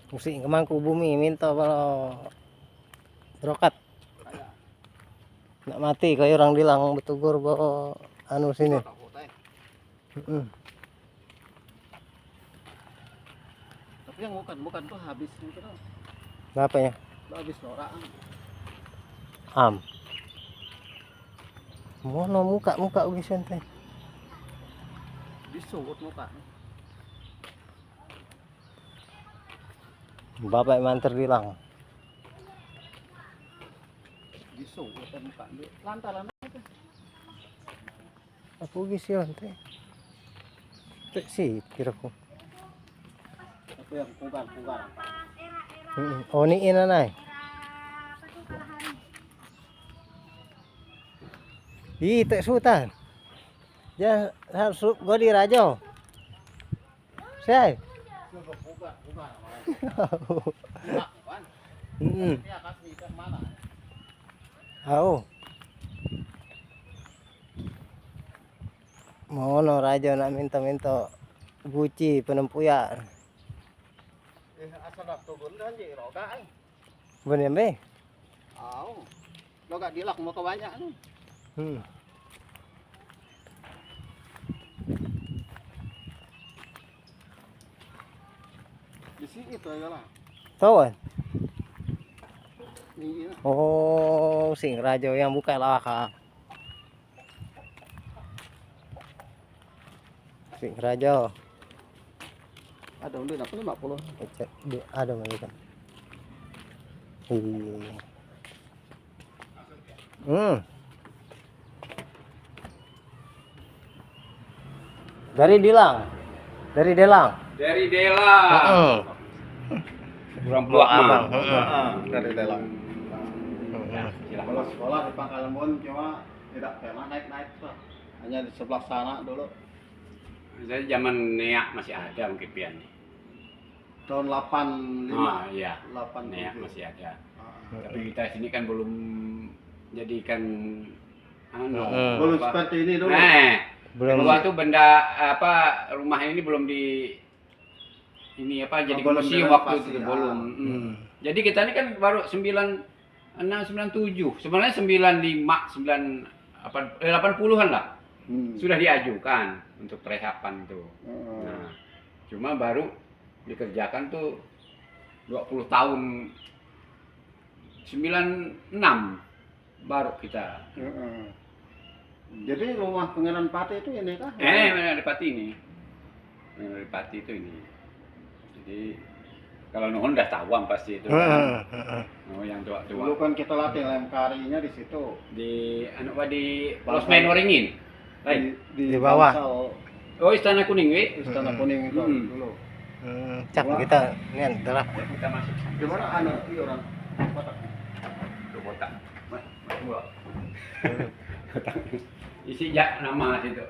Musik kemangku bumi minta kalau brokat. Nak mati kayak orang bilang betugur bawa anu sini. Tapi yang bukan tuh habis gitu. Apa ya? Habis norak. Mono muka ugisan teh. Disuut muka. Bapak manter bilang. Disuut muka. Lantaran itu. Aku gision teh. Teh sih kiraku. Tapi yang pugar. Oh ni inanay. Ih, tek sultan. Ya, harus gua di rajo. Say. Pugar. Heeh. Ya kasih ke mana? Au. Mono rajo nak minta guci penempuyan. Asal waktu gundan je roga ai. Bener be? Au. Roga dilak mau kebanyak nih. Di sini itu ya lah. Tahu? Ini. Oh, sing rajo yang buka lawaka. Sing rajo. Ada udah apa 50. Ada mereka. Dari Delang. Dari Delang. Kurang Blok Abang. Dari Delang. Kalau sekolah di Pangkalan Bon cuma tidak pernah naik Pak. Hanya di sebelah sana dulu. Saya zaman Neak masih ada mungkin pian. Tahun 85. Oh iya. 87. Neak masih ada. Tapi kita sini kan belum jadikan belum seperti ini dulu. Belum. Kedua tuh benda apa rumah ini belum di ini apa jadi museum waktu itu belum. Jadi kita ini kan baru 9697. Sebenarnya 95 80-an lah. Sudah diajukan untuk rehapan tuh. Nah, cuma baru dikerjakan tuh 20 tahun 96 baru kita. Jadi rumah Pangeran Pati itu ini kah? Pangeran Pati ini. Pangeran Pati itu ini. Jadi kalau nuhun udah tawang pasti itu kan. Oh yang tua-tua. Dulu kan kita latih lem karinya di situ. Di di Los Menoringin. Di bawah. Oh Istana Kuning, wi. Istana Kuning itu dulu. Cak kita ini adalah Kita masuk. Di mana anak orang kotak? Tuh kotak. Isi jak nama situ.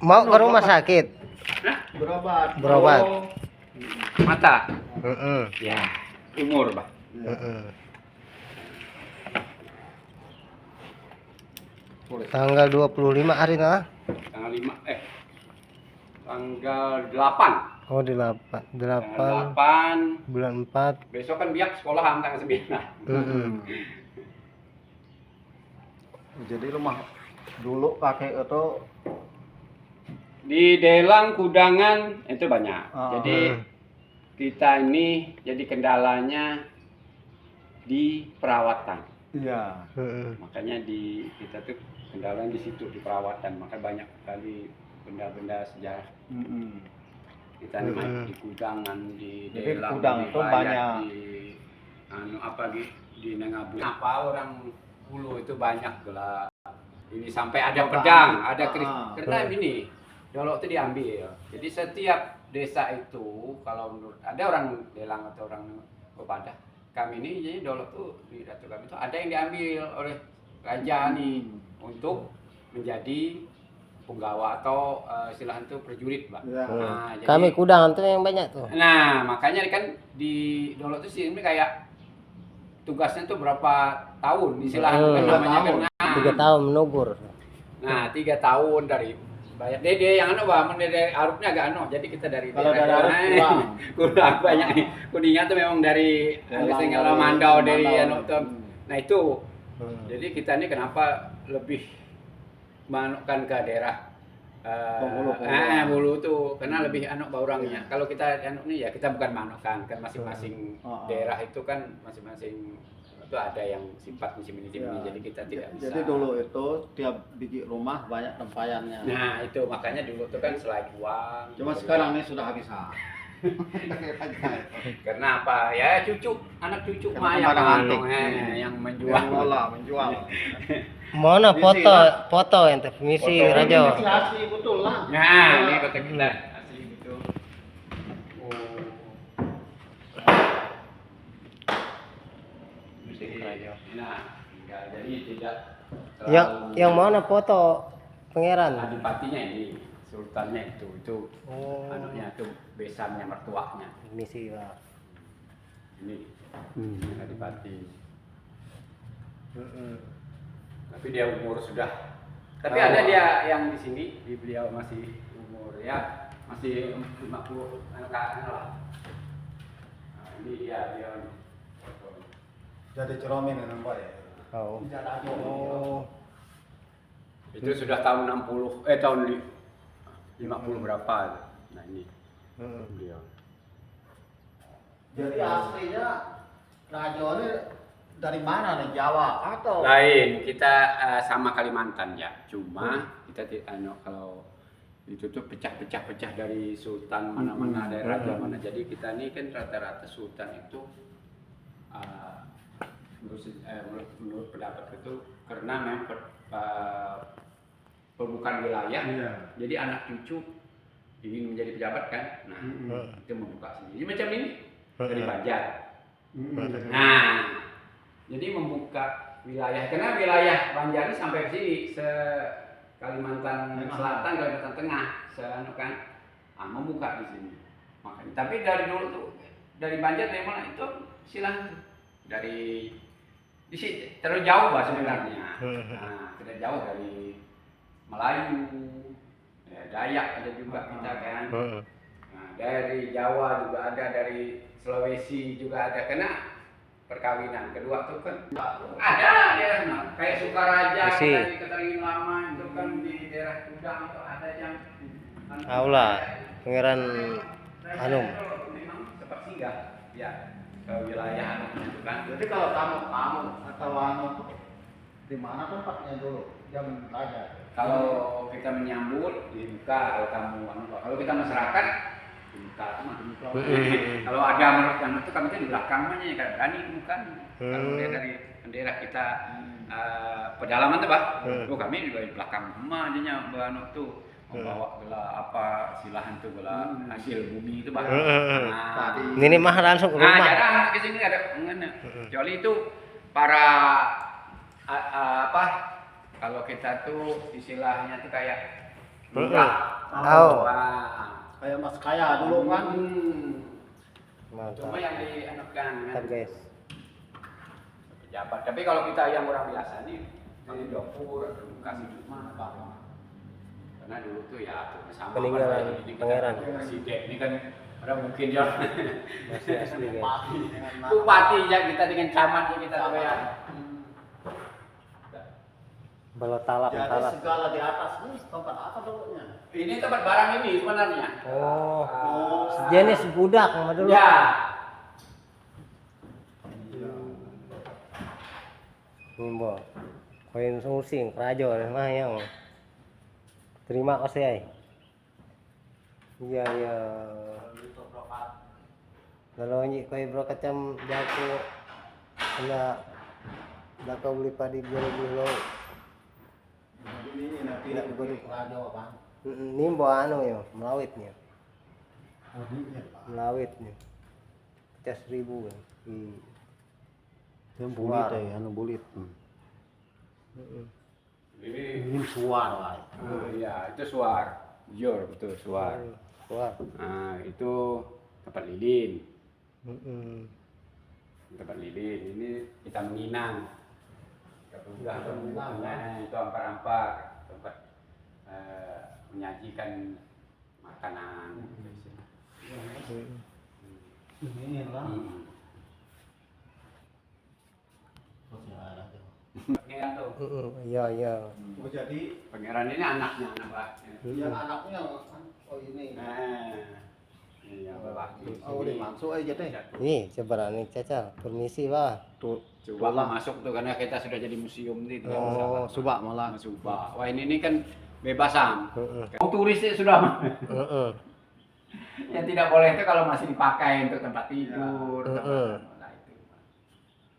Mau ke rumah sakit? Berobat. Oh, mata. Ya, umur, Pak. Tanggal 25 hari nah? Tanggal 5 tanggal 8. Oh, di 8. Tanggal 8 bulan 4. besok kan biak sekolahan tanggal 9. Jadi rumah dulu kakek itu Di Delang Kudangan itu banyak. Jadi Hmm. kita ini jadi kendalanya di perawatan. iya. Makanya kita tuh kendalanya di situ di perawatan. Maka banyak sekali benda-benda sejarah. Kita nih di Kudangan, di Jadi Delang, Kudang di itu Bayat, banyak. di Nengabu. Apa orang Hulu itu banyak gelar. Ini sampai ada Bapak pedang, ambil. ada karena ini Dolok itu diambil. Jadi setiap desa itu kalau menurut ada orang Delang atau orang Bepadah, kami ini jadi Dolok tuh di datu kami itu ada yang diambil oleh raja nih untuk menjadi punggawa atau istilahnya itu prajurit, Mbak. Ya. Nah, jadi, Kami Kudangan tuh yang banyak tuh. nah, makanya kan di Dolok itu sih ini kayak tugasnya tuh berapa tahun istilahnya kan namanya kan. 3 tahun menubur. Nah, 3 tahun dari bayar dede yang dari Arupnya agak jadi kita dari Kalau dari daerah Arup kurang banyak nih. Kuningnya tuh memang dari Singgala Mandau dari tuh. Nah, itu. Jadi kita ini kenapa lebih manukkan ke daerah Bulu tuh karena lebih baurangnya. Kalau kita nih ya kita bukan manukkan kan masing-masing daerah itu kan masing-masing itu ada yang sifat musim ini jadi kita tidak bisa. Jadi dulu itu tiap biji rumah banyak tempayannya. Nah itu makanya dulu tuh kan selain uang. Cuma sekarang ini sudah habis. Karena apa ya anak cucu mah yang menjual. Mana foto ente misi Rajo. Asli betul lah. Nah, ini kota kita asli betul. Nah, jadi tidak Yang mana foto pangeran? adipatinya ini, sultannya itu anunya itu besannya mertuanya. Misi lah. Ini yang adipati. Tapi dia umur sudah. Tapi ada dia yang di sini, beliau masih umur ya masih 50 anak-anak lah. Nah, ini dia. Jadi ceromin dengan baik. Oh. Itu sudah tahun 60 tahun 50 berapa. Nah, ini beliau. Jadi aslinya Rajo ini dari mana nih, Jawa atau Lain, kita sama Kalimantan ya. Cuma kita kalau itu tuh pecah dari sultan mana-mana daerah raja mana. Jadi kita ini kan rata-rata sultan itu menurut pendapat itu karena memang pembukaan wilayah. Jadi anak cucu ingin menjadi pejabat kan. Nah, itu membuka sendiri. Macam ini dari Banjar. Nah, jadi membuka wilayah karena wilayah Banjar ini sampai ke sini Kalimantan Selatan, Kalimantan Tengah, kan, membuka di sini. Makanya, tapi dari dulu tuh dari Banjar dari mana itu silang dari di sini terlalu jauh bah sebenarnya. Nah, tidak jauh dari Melayu, Dayak ada juga kita kan. Nah, dari Jawa juga ada, dari Sulawesi juga ada karena perkawinan kedua tuh kan ada daerah kayak Sukaraja dari Keteringin Lama itu kan di daerah Kudang itu ada yang Aula pangeran Anum memang sempat singgah ya ke wilayah Anumnya itu kan. Jadi kalau tamu atau di mana tempatnya dulu zaman raja? Kalau kita menyambut dibuka, kalau tamu kalau kita masyarakat dibuka. Kalau ada menurut yang itu kami kan di belakangnya kan berani bukan. Kalau dia dari daerah kita pedalaman tuh, Pak. Kami juga di belakang rumah aja bano tuh membawa apa silahan tuh hasil bumi itu, Pak. Nah, ini mah langsung ke rumah. Nah, jarang di sini ada mengenai. Kecuali itu para kalau kita tuh istilahnya tuh kayak lurah. Kayak Mas Kaya dulu kan. Cuma yang dianukan kan guys. Pejabat. Tapi kalau kita yang orang biasa nih di dapur kasih cuma karena dulu tuh ya sama peninggalan pangeran. Presiden ini kan ada mungkin dia masih asli guys. Bupati ya kita dengan camat kita tuh ya. Bala talak. Segala di atas ini tempat apa dulunya? Ini tempat barang ini sebenarnya. Sejenis budak sama dulu. Ya. Nimbo. Koin susing Rajo mah yang terima kasih ay. Iya. Kalau nyi koi bro kacam jago kena kau beli padi 2000 Ini nanti tidak boleh Raja Bang. Nimbo yo, melawitnya. Melawitnya. 50.000 kan. Yang bulit bulit. Ini suar lah. Iya, itu suar. Jor betul suar. Suar. Nah, itu tempat lilin. tempat lilin. Ini kita menginang. Udah itu ampar-ampar tempat menyajikan makanan. Ini lah. Pangeran tuh. Iya. Oh, jadi Pangeran ini anaknya anak Pak. yang anaknya oh ini. Iya Pak. Oh, udah masuk aja deh. Nih, coba nih Caca. Permisi, Pak. Tuh, Coba lah masuk tuh karena kita sudah jadi museum nih. Oh, subak malah. Subak. Wah ini kan bebasan. Heeh. Mau turis sih sudah. Heeh. Yang tidak boleh itu kalau masih dipakai untuk tempat tidur. Nah, itu.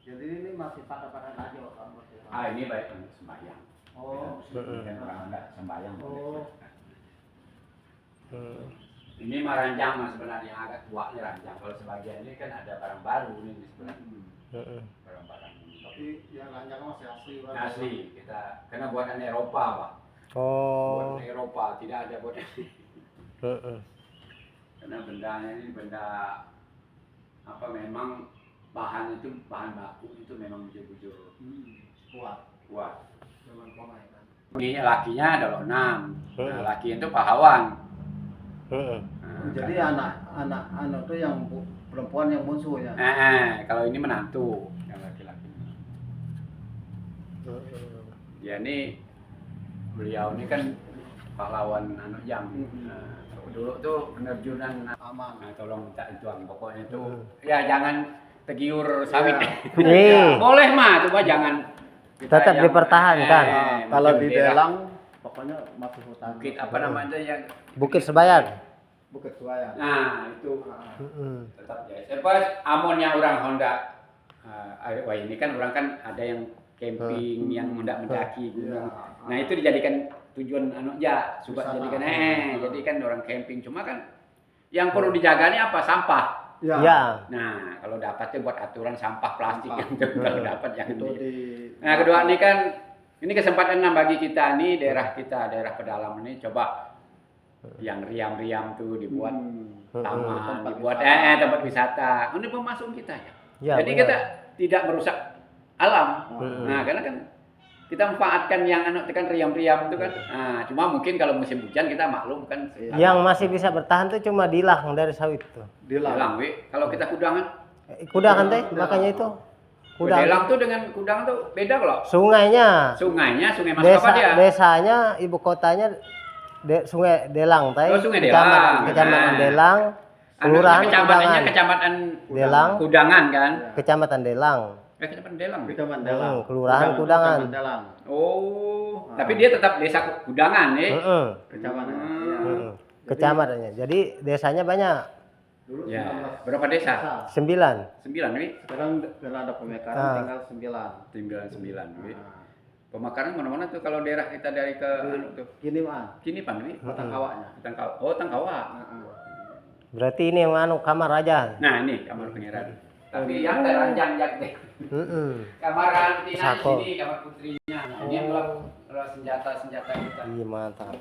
Jadi ini masih pada aja Pak. Ah ini baik untuk sembahyang. Oh. Ini kan orang enggak sembahyang. Oh. Ini mah ranjang mas sebenarnya agak tua nih ranjang. Kalau sebagian ini kan ada barang baru nih sebenarnya. Barang-barang. Tapi yang ranjang masih asli Pak. Asli kita karena buatan Eropa Pak. Oh. Buatan Eropa tidak ada buatan. Heeh. Karena bendanya ini benda apa memang bahan itu bahan baku itu memang bujur-bujur kuat. Zaman konai kan. Ini lakinya ada lonam. Nah, laki itu pahlawan. Heeh. Nah, Jadi anak tuh yang perempuan yang bungsu ya. Kalau ini menantu yang laki-laki. Ya ini beliau ini kan pahlawan anak jam. Nah, dulu tuh penerjunan Aman. nah, tolong minta tuang pokoknya tuh ya jangan tergiur sawit. Nih. Boleh mah coba jangan kita Tetap yang- dipertahankan. Kalau mungkin di daerah Delang pokoknya masih hutan. bukit apa namanya yang Bukit Sebayan. Bukit Suaya. nah itu Heeh. tetap ya. Pas amonnya orang Honda wah ini kan orang kan ada yang camping yang hendak mendaki gunung. Nah itu dijadikan tujuan anu aja suka Wisata. jadikan jadikan orang camping cuma kan yang perlu dijaga ini apa sampah. Ya. Nah kalau dapatnya buat aturan sampah plastik yang kalau dapat yang Itu di. di. Nah kedua ini kan ini kesempatan bagi kita nih daerah kita daerah pedalaman ini coba yang riam-riam tuh dibuat taman, Tempat dibuat wisata. tempat wisata. Ini pemasukan kita ya. Ya, Jadi benar. kita tidak merusak alam. Mm-mm. Nah, karena kan kita manfaatkan yang anak kan riam-riam itu kan. Nah, cuma mungkin kalau musim hujan kita maklum kan. Yang masih bisa bertahan tuh cuma dilang dari sawit tuh. Delang, Wi. Kalau kita kudangan, Kuda kan teh, makanya itu. Kuda. delang tuh dengan kudang tuh beda kalau. Sungainya. Sungai Mas apa dia? Desanya ibu kotanya Sungai Delang teh. Oh, Sungai Delang. Kecamatan Nah. Delang. Kelurahan Kecamatannya Kudangan. Kecamatan Delang. Kudangan kan? Kecamatan Delang. Kecamatan Delang. Wi. Kecamatan Delang. Kelurahan Kudangan. Kecamatan Delang. Oh, tapi dia tetap desa Kudangan nih. Heeh. Kecamatan. Hmm. Iya. Heeh. Kecamatannya. Jadi desanya banyak. Dulu Ya, 19 berapa desa? 9. 9 wi. Sekarang karena ada pemekaran Ah. tinggal 9. 9 wi. Nah, Pemekaran mana-mana tuh kalau daerah kita dari ke anu tuh. gini mah, Kini pan wi. Tangkawaknya. Oh, Tangkawa. Berarti ini yang anu kamar aja. Nah, ini kamar pangeran. Tapi yang teranjang deh. Heeh. Kamar karantina di Sako. sini, kamar putrinya. Nah, ini yang senjata-senjata kita. Iya mantap.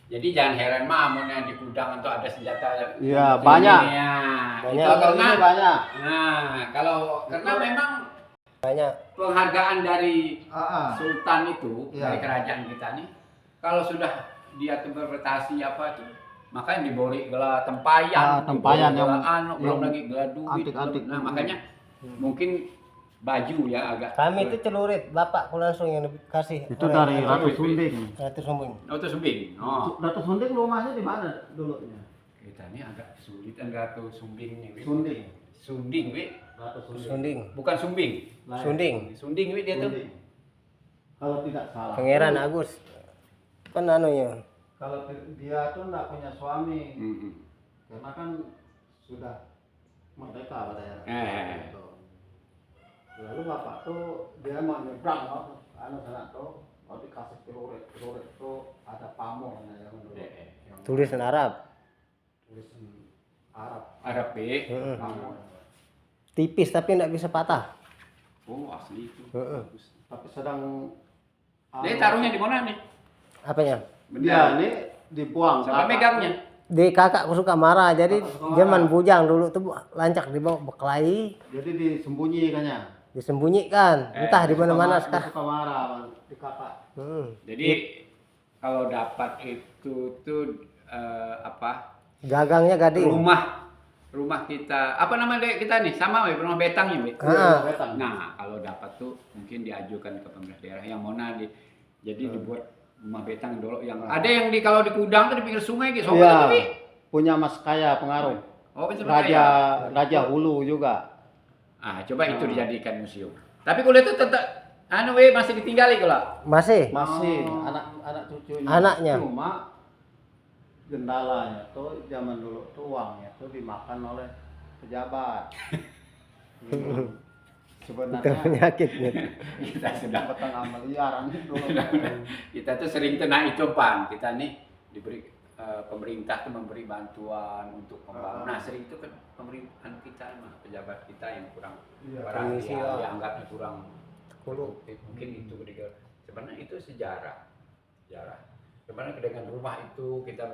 Jadi jangan heran mah amun yang di gudang itu ada senjata. Iya, seperti banyak. ini, ya. Banyak. Itu karena Ini banyak. nah, kalau karena memang Banyak. penghargaan dari Ah, sultan itu Iya. dari kerajaan kita nih kalau sudah dia interpretasi apa itu makanya diberi gelar tempayan, Tempayan diberi yang- gelar anu, belum yang lagi gelar duit. antik-antik. Nah, makanya mungkin baju ya agak Kami itu celurit, bapakku langsung yang dikasih. itu oleh dari Ratu Ratu Sunding. Ratu Sumbing. oh itu sumbing. Oh. Ratu Sunding rumahnya di mana dulunya? Kita ini agak kesulitan Ratu Sumbing nih. Wi. Sunding. Sunding, Wi. Ratu Sunding. Sunding. Bukan Sumbing. Lain. Sunding. Sunding, Wi dia tuh. Sunding. Kalau tidak salah. Pangeran Agus. Kan anunya. Kalau dia tuh nggak punya suami, Mhm. karena kan sudah merdeka pada era itu. Lalu bapak tuh dia mau nyebrang loh, anu sana tuh, mau dikasih celurit tuh ada pamornya yang dulu, yang Tulisan Arab. tulisan Arab. Arab, Wi. Heeh. Pamor. Tipis tapi enggak bisa patah. Oh, asli itu. Heeh. Bagus. Tapi sedang Dia taruhnya di mana nih? Apanya? Dia ini dibuang. Siapa bapak megangnya? tuh di kakakku suka marah, jadi Kakak suka zaman marah. bujang dulu tuh lancak dibawa berkelahi, Jadi disembunyi kayaknya. disembunyikan, entah di mana-mana Dia sekarang. suka marah di kakak. Jadi kalau dapat itu tuh apa? Gagangnya gading. Rumah kita apa nama kita nih sama rumah betang ya, Be? Ah. Betang. Nah, kalau dapat tuh mungkin diajukan ke pemerintah daerah yang mana jadi dibuat rumah betang dulu yang ada yang kalau di Kudang tuh di pinggir sungai gitu. Iya. Tapi Punya Mas Kaya pengaruh. oh, bisa Raja Hulu juga. Ah, coba itu dijadikan museum. Tapi kuliah itu tetap masih ditinggali kalau. Masih. Masih anak cucunya. Anaknya. Cuma gendalanya tuh zaman dulu tuh uangnya tuh dimakan oleh pejabat. Itu Sebenarnya penyakitnya. Kita sudah setengah miliaran itu. kita tuh sering kena itu Pan. Kita nih diberi pemerintah tuh memberi bantuan untuk pembangunan. Nah, sering itu kan pemerintahan kita pejabat kita yang kurang Permisi lah. dianggapnya kurang Produktif. mungkin itu sebenarnya itu sejarah. Sebenarnya dengan rumah itu kita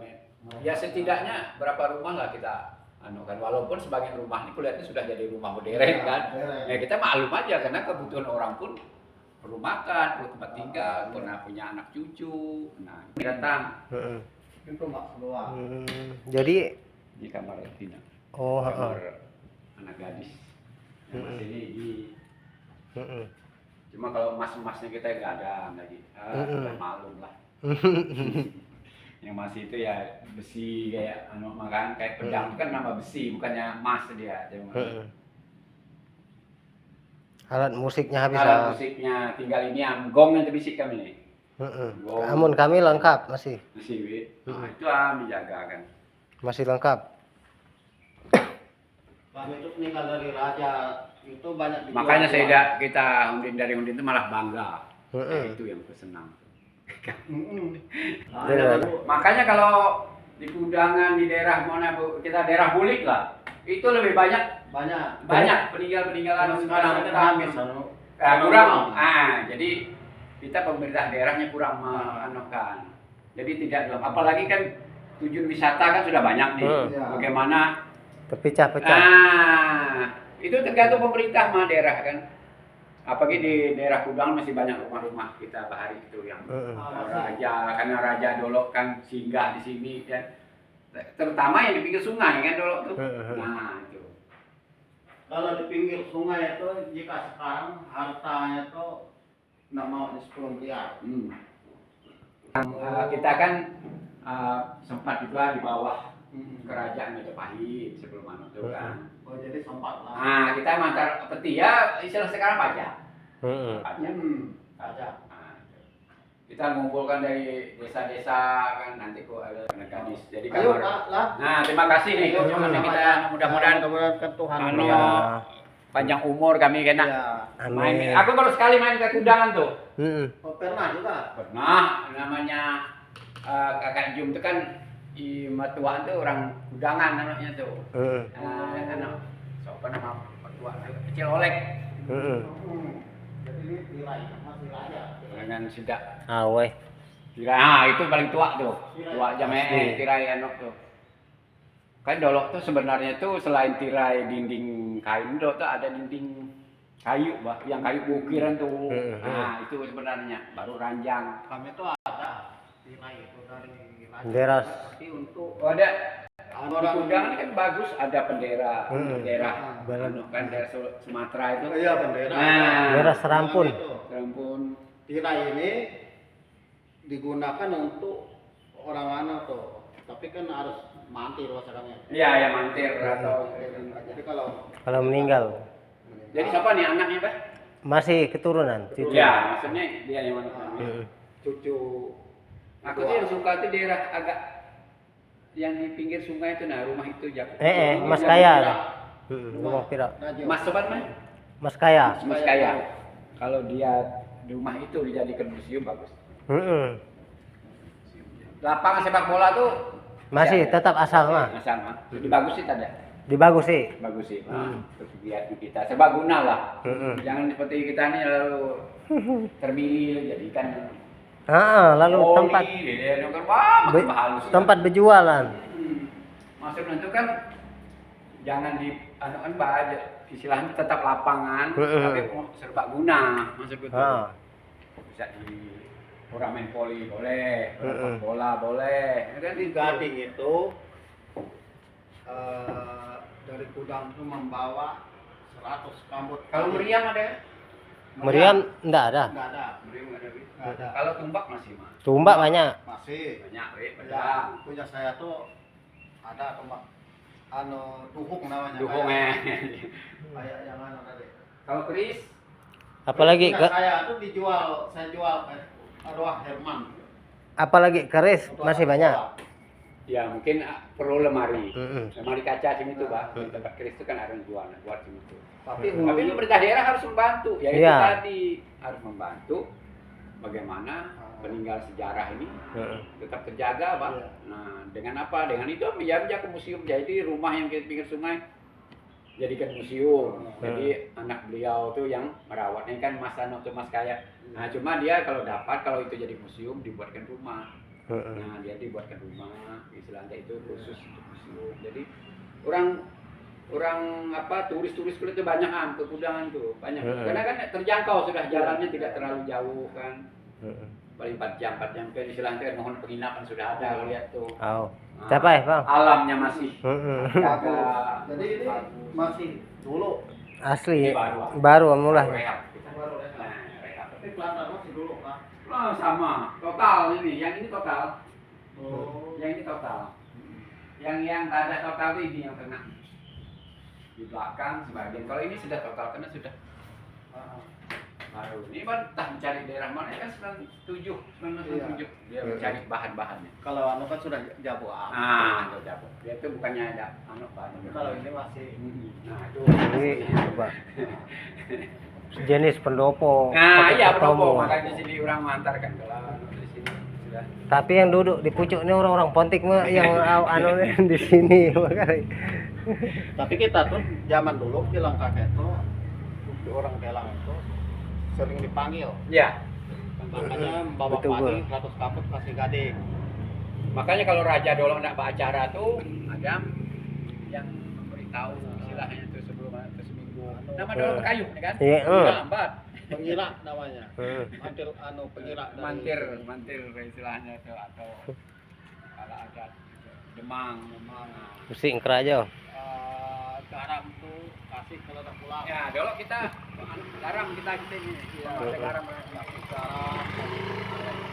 ya setidaknya berapa rumah lah kita kan walaupun sebagian rumah ini kulihatnya sudah jadi rumah modern kan. Ya kita maklum aja karena kebutuhan orang pun perlu makan, perlu tempat tinggal, pernah punya anak cucu. Nah, ini datang Itu mak keluar. Jadi di kamar Tina. oh, Kamar anak gadis. Yang masih di cuma kalau emas-emasnya kita nggak ada lagi. Sudah maklum lah. Yang masih itu ya besi kayak makan kayak pedang itu kan nama besi bukannya emas dia. alat musiknya habis. Alat musiknya tinggal ini gong yang terbisik kami nih. Gong. Namun kami lengkap masih Nah, itu dijaga kan. masih lengkap. Kami itu meninggal dari raja itu banyak dijual. Makanya kita dari undin itu malah bangga. Itu yang kesenang. Makanya kalau di Kudangan di daerah mana kita daerah Bulik lah, itu lebih banyak peninggalan Sekarang kita habis. kurang. Jadi kita pemerintah daerahnya kurang menganokan. Jadi tidak dalam apalagi kan tujuan wisata kan sudah banyak nih. Bagaimana Terpecah-pecah. itu tergantung pemerintah mah daerah kan. Apalagi di daerah Kudang masih banyak rumah-rumah kita bahari itu yang raja, karena raja Dolok kan singgah di sini kan. Terutama yang di pinggir sungai kan Dolok tuh. Nah, itu. Kalau di pinggir sungai itu jika sekarang hartanya itu nggak mau 10 miliar. Kita kan sempat juga di bawah kerajaan Majapahit sebelum itu kan. Oh jadi sempat lah. Nah, kita mantar peti ya istilah sekarang pajak. Pajak. Nah, kita mengumpulkan dari desa-desa kan nanti kok ada anak gadis. Jadi Ayo kamar. Pak lah. Nah, terima kasih nih. Kita mudah-mudahan ke Tuhan. panjang umur kami kena. Ya. Amin. Aku baru sekali main ke Kudangan tuh. Oh, pernah juga. Pernah namanya Kakak Jum itu kan di Matuan tuh orang Kudangan namanya tuh. Siapa nama Matuan kecil olek. Jadi ini tirai masih raja. Dengan sidak. Aweh. Tirai, itu paling tua tuh. Tua jamee tirai tuh. Kan Dolok tuh sebenarnya tuh selain tirai dinding kayu tuh ada dinding kayu, Mbak, yang kayu bukiran tuh. Nah, itu sebenarnya baru ranjang. Kami itu ada tirai itu dari raja. Deras. Tapi untuk Ada di Kudangan kan bagus ada bendera daerah kan daerah Sumatera itu. iya bendera. Nah, Deras Serampun. Serampun. Tirai ini digunakan untuk orang mana tuh. Tapi kan harus mantir masalahnya. Iya, ya mantir atau Jadi kalau meninggal jadi siapa nih anaknya, Pak? masih keturunan cucu. Iya, maksudnya dia yang mana? cucu Aku tuh yang suka tuh daerah agak yang di pinggir sungai itu, nah rumah itu Mas Kaya. Rumah Pira. Mas Sobat mah? Mas Kaya. Mas Kaya. Kalau dia rumah itu dijadikan museum bagus. Lapangan sepak bola tuh Masih tetap asal mah. asal mah. Jadi bagus sih tadi. Dibagus sih. Bagus sih. Terus lihat kita serbaguna lah. Jangan seperti kita nih lalu terpilih jadikan Lalu tempat tempat berjualan. maksudnya itu kan jangan di anu kan Pak, istilahnya tetap lapangan tapi serbaguna maksud itu. Bisa di orang main voli boleh, orang bola boleh. Ya kan Di Gading itu dari Kudang itu membawa 100 kambut. Kalau meriam ada? Meriam enggak ada. Enggak ada. Meriam nggak ada. Wi? Nggak ada. Kalau tumbak masih mah. Tumbak banyak. Masih. Banyak, Wi, Ya, pedang. punya saya tuh ada tombak duhung namanya. Dukung Kayak yang tadi. Kalau keris Apalagi Punya saya tuh saya jual arwah Herman. apalagi keris Untuk masih anak banyak. sekolah. ya mungkin perlu lemari. Mm-mm. Lemari kaca sini tuh, Pak. Di tempat keris itu kan ada yang jual buat sini tuh. Tapi Tapi pemerintah daerah harus membantu. Ya itu Iya. tadi harus membantu bagaimana peninggalan sejarah ini tetap terjaga, Pak. Iya. Nah, dengan apa? Dengan itu menjadi ke museum. Jadi rumah yang di pinggir sungai jadikan museum. Jadi anak beliau tuh yang merawatnya kan Mas Ano tuh Mas Kaya. Nah, cuma dia kalau itu jadi museum dibuatkan rumah. Nah, dia dibuatkan rumah, istilahnya itu khusus untuk museum. Jadi orang turis-turis itu banyak ke Kudangan tuh, banyak. Karena kan terjangkau sudah jalannya tidak terlalu jauh kan. Paling 4 jam ke istilahnya mohon penginapan sudah ada lihat tuh. Oh. Nah, Capai, Bang. alamnya masih bagus. Jadi ini masih dulu. Asli. Ini baru. Baru mulai. Rehab. Baru ya. Nah, rehab. Tapi pelantar masih dulu kan. Oh, sama. Total ini, yang ini total. Oh. Yang ini total. Yang tak ada total itu ini yang tengah. Di belakang sebagian. Kalau ini sudah total karena sudah baru. Ini kan entah mencari daerah mana kan 97. Dia mencari bahan-bahannya. Kalau anu kan sudah jabu. Nah, itu jago. Dia itu bukannya ada bahan. Kalau ini masih Nah, itu. Ini coba. Sejenis pendopo. Nah, pakai iya ketemu. betul. Makanya di sini orang mengantarkan kalau di sini sudah. Tapi yang duduk di pucuk ini orang-orang Pontik mah yang anu di sini makanya. tapi kita tuh zaman dulu bilang kakek tuh orang Telang itu sering dipanggil. Iya. Makanya bawa Betul, padi 100 kaput kasih Gading. Makanya kalau Raja Dolong nak beracara tuh ada yang memberitahu istilahnya itu sebelum seminggu. Nama Dolong kayu kan? Iya, Lambat. Pengira namanya. Pengira dari Mantir istilahnya itu atau kalau ada demang. Mesti ngeraja. garam tuh kasih kalau udah pulang. Ya, Dolong kita garam kita ini. Garam. Garam